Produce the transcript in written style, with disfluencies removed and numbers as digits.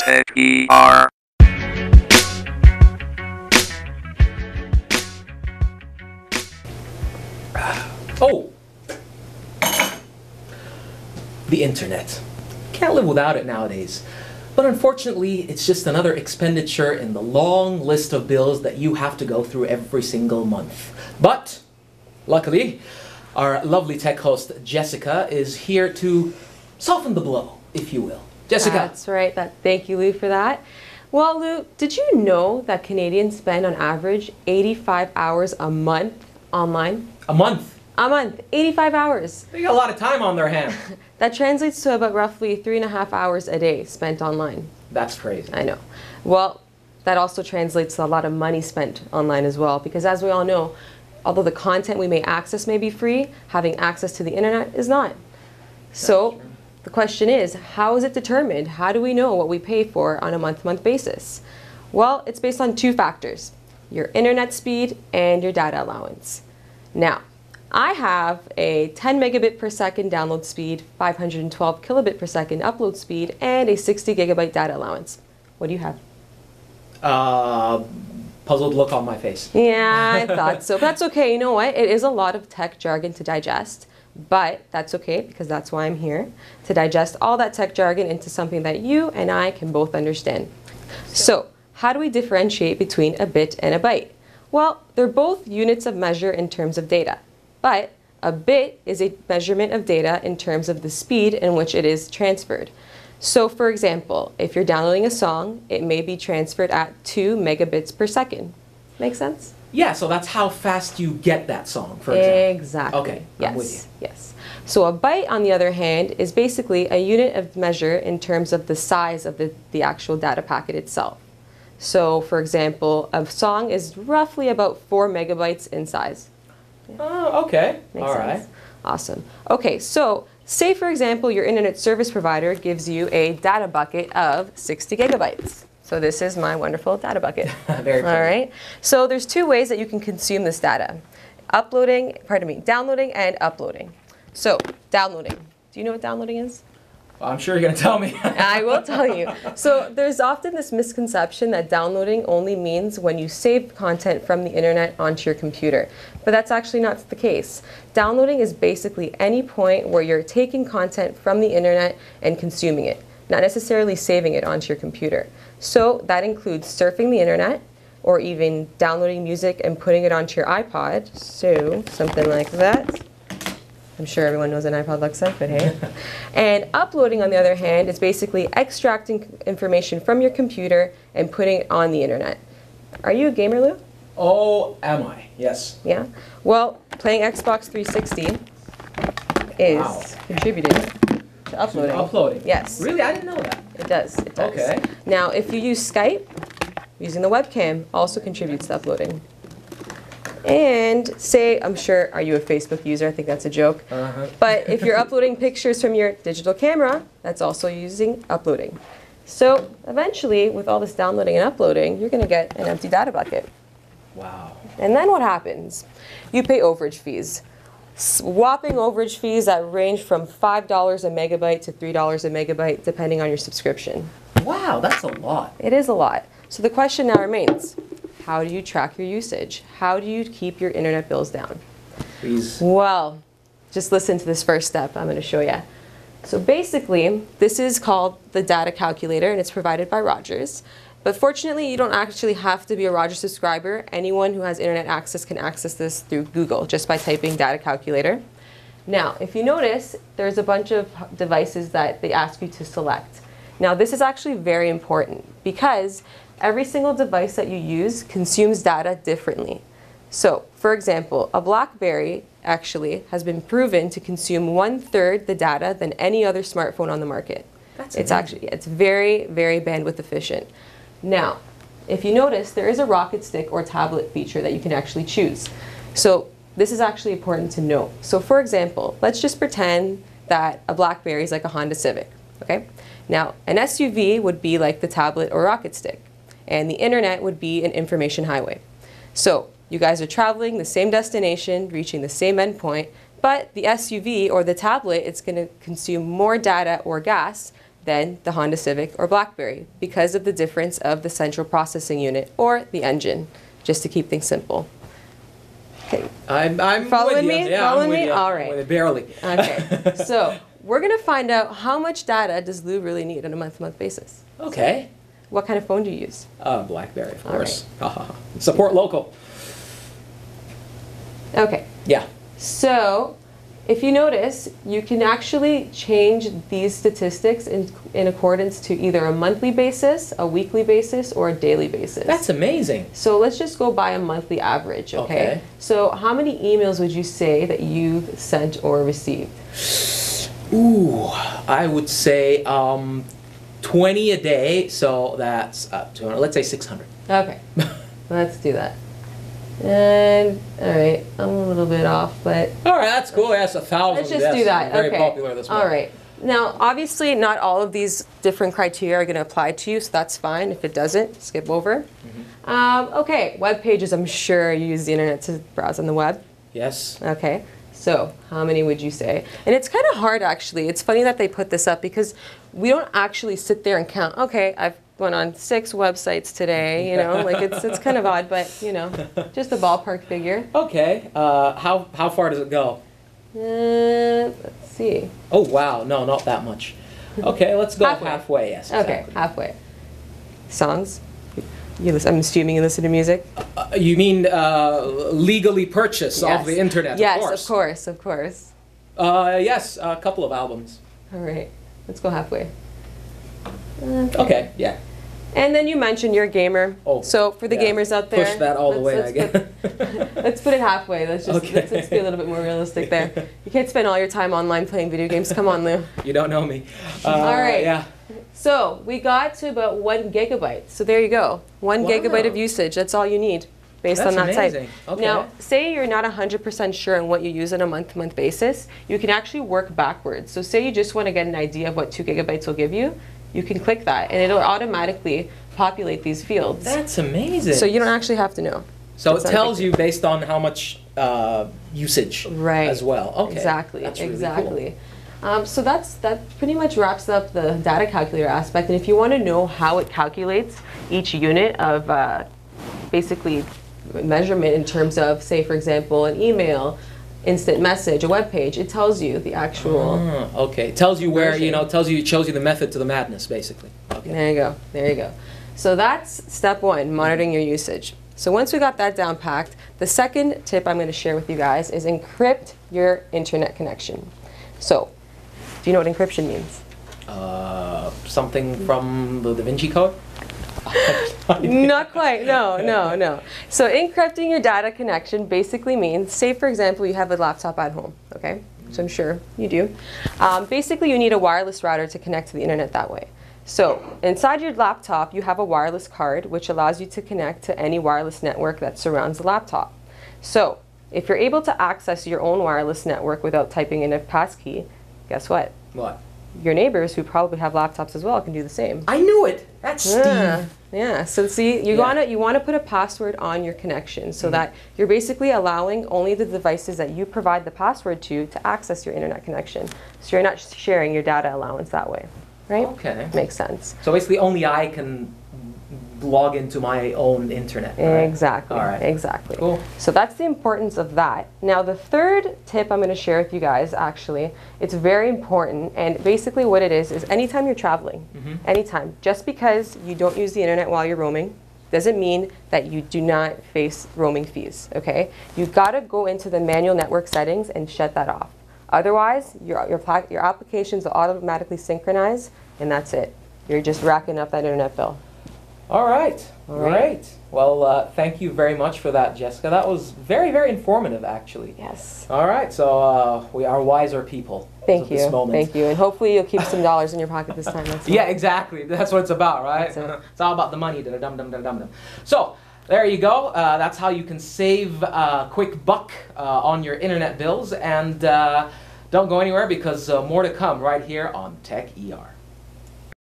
Techie R. Oh! The internet. Can't live without it nowadays. But unfortunately, it's just another expenditure in the long list of bills that you have to go through every single month. But, luckily, our lovely tech host Jessica is here to soften the blow, if you will. Jessica. That's right. Thank you, Lou, for that. Well, Lou, did you know that Canadians spend on average 85 hours a month online? A month. A month, 85 hours. They got a lot of time on their hands. That translates to about roughly 3.5 hours a day spent online. That's crazy. I know. Well, that also translates to a lot of money spent online as well, because as we all know, although the content we may access may be free, having access to the internet is not. So the question is, how is it determined? How do we know what we pay for on a month-to-month basis? Well, it's based on two factors, your internet speed and your data allowance. Now, I have a 10 megabit per second download speed, 512 kilobit per second upload speed, and a 60 gigabyte data allowance. What do you have? Puzzled look on my face. Yeah, I thought so. But that's okay. You know what? It is a lot of tech jargon to digest, but that's okay because that's why I'm here, to digest all that tech jargon into something that you and I can both understand. So, how do we differentiate between a bit and a byte? Well, they're both units of measure in terms of data. But a bit is a measurement of data in terms of the speed in which it is transferred. So for example, if you're downloading a song, it may be transferred at 2 megabits per second. Make sense? Yeah, so that's how fast you get that song, for example. Exactly. Okay, yes. I'm with you. Yes. So a byte, on the other hand, is basically a unit of measure in terms of the size of the actual data packet itself. So for example, a song is roughly about 4 megabytes in size. Oh, okay. Makes All sense. right. Awesome. Okay, so say for example your internet service provider gives you a data bucket of 60 gigabytes. So this is my wonderful data bucket. Very All right. So there's two ways that you can consume this data. Downloading and uploading. So downloading. Do you know what downloading is? Well, I'm sure you're going to tell me. I will tell you. So there's often this misconception that downloading only means when you save content from the internet onto your computer. But that's actually not the case. Downloading is basically any point where you're taking content from the internet and consuming it, not necessarily saving it onto your computer. So that includes surfing the internet, or even downloading music and putting it onto your iPod. So something like that. I'm sure everyone knows an iPod looks like, but hey. And uploading, on the other hand, is basically extracting information from your computer and putting it on the internet. Are you a gamer, Lou? Oh, am I? Yes. Yeah? Well, playing Xbox 360 is contributing to uploading. Uploading? Yes. Really? I didn't know that. It does. It does. Okay. Now, if you use Skype, using the webcam also contributes to uploading. And say, I'm sure, are you a Facebook user? I think that's a joke. But if you're uploading pictures from your digital camera, that's also using uploading. So eventually, with all this downloading and uploading, you're going to get an empty data bucket. Wow. And then what happens? You pay overage fees. Whopping overage fees that range from $5 a megabyte to $3 a megabyte, depending on your subscription. Wow, that's a lot. It is a lot. So the question now remains, how do you track your usage? How do you keep your internet bills down? Please. Well, just listen to this first step I'm going to show you. So basically, this is called the data calculator, and it's provided by Rogers. But fortunately, you don't actually have to be a Rogers subscriber. Anyone who has internet access can access this through Google just by typing data calculator. Now, if you notice, there's a bunch of devices that they ask you to select. Now, this is actually very important because every single device that you use consumes data differently. So, for example, a BlackBerry actually has been proven to consume 1/3 the data than any other smartphone on the market. It's very, very bandwidth efficient. Now, if you notice, there is a rocket stick or tablet feature that you can actually choose. So this is actually important to note. So for example, let's just pretend that a BlackBerry is like a Honda Civic, okay? Now, an SUV would be like the tablet or rocket stick, and the internet would be an information highway. So you guys are traveling the same destination, reaching the same endpoint, but the SUV or the tablet, it's going to consume more data or gas than the Honda Civic or BlackBerry because of the difference of the central processing unit or the engine, just to keep things simple. Okay. I'm Following with you. me? Yeah, Following I'm with me? you. All I'm right. with you, barely. Okay, so we're going to find out how much data does Lou really need on a month-to-month basis. Okay. What kind of phone do you use? BlackBerry, of All course. Support local. Okay, Yeah. so if you notice, you can actually change these statistics in accordance to either a monthly basis, a weekly basis, or a daily basis. That's amazing. So let's just go by a monthly average, okay? Okay. So how many emails would you say that you've sent or received? Ooh, I would say 20 a day, so that's 200, let's say 600. Okay, let's do that. And, all right, I'm a little bit off, but All right, that's cool. That's 1,000. let's just That's do that. Very Okay. popular this month. All right. Now, obviously, not all of these different criteria are going to apply to you, so that's fine. If it doesn't, skip over. Okay, web pages. I'm sure you use the internet to browse on the web. Yes. Okay, so how many would you say? And it's kind of hard, actually. It's funny that they put this up because we don't actually sit there and count. Okay, I've went on 6 websites today. You know, like it's kind of odd, but you know, just a ballpark figure. Okay. How far does it go? Let's see. Oh wow, no, not that much. Okay, let's go Halfway. halfway. Yes. Okay, Exactly. halfway. Songs. You listen, I'm assuming you listen to music. You mean legally purchase Yes. off the internet? Yes, of course. of course. Yes, a couple of albums. All right, let's go halfway. Okay. Yeah. And then you mentioned you're a gamer. Oh, so for the yeah. gamers out there, Push that all the way, I let's guess. let's put it halfway. Let's just Okay. let's be a little bit more realistic there. You can't spend all your time online playing video games. Come on, Lou. You don't know me. All right. Yeah. So we got to about 1 gigabyte. So there you go. 1 Wow. gigabyte of usage. That's all you need based That's on that amazing. type. Okay. Now, say you're not 100% sure on what you use on a month-to-month basis, you can actually work backwards. So say you just want to get an idea of what 2 gigabytes will give you, you can click that and it'll automatically populate these fields. That's amazing. So you don't actually have to know. So It's it not a tells big you based on how much usage Right. as well. Okay. Exactly. That's really exactly. So that pretty much wraps up the data calculator aspect. And if you want to know how it calculates each unit of basically measurement in terms of, say, for example, an email, instant message, a web page, it tells you the actual. Okay. Tells you where, version. it shows you the method to the madness, basically. Okay. There you go. There you go. So that's step 1, monitoring your usage. So once we got that down packed, the second tip I'm going to share with you guys is encrypt your internet connection. So, do you know what encryption means? Something from the Da Vinci Code? Not quite. No. So encrypting your data connection basically means, say for example, you have a laptop at home, okay? So I'm sure you do. Basically, you need a wireless router to connect to the internet that way. So inside your laptop, you have a wireless card, which allows you to connect to any wireless network that surrounds the laptop. So if you're able to access your own wireless network without typing in a passkey, guess what? What? Your neighbors, who probably have laptops as well, can do the same. I knew it. That's Yeah, Steve. yeah. So see, you want to put a password on your connection so that you're basically allowing only the devices that you provide the password to access your internet connection. So you're not sharing your data allowance that way, right? Okay. Makes sense. So basically, only I can log into my own internet. Right? Exactly. All right. Exactly. Cool. So that's the importance of that. Now the third tip I'm going to share with you guys, actually, it's very important, and basically what it is anytime you're traveling, anytime, just because you don't use the internet while you're roaming doesn't mean that you do not face roaming fees, okay? You've got to go into the manual network settings and shut that off. Otherwise, your applications will automatically synchronize, and that's it. You're just racking up that internet bill. All right. All right. Great. Well, thank you very much for that, Jessica. That was very, very informative, actually. Yes. All right. So we are wiser people. Thank at you. This moment. Thank you. And hopefully you'll keep some dollars in your pocket this time. That's Yeah, all. exactly. That's what it's about, right? That's it. It's all about the money. Dum-dum-dum-dum-dum. So there you go. That's how you can save a quick buck on your internet bills. And don't go anywhere because more to come right here on Tech ER.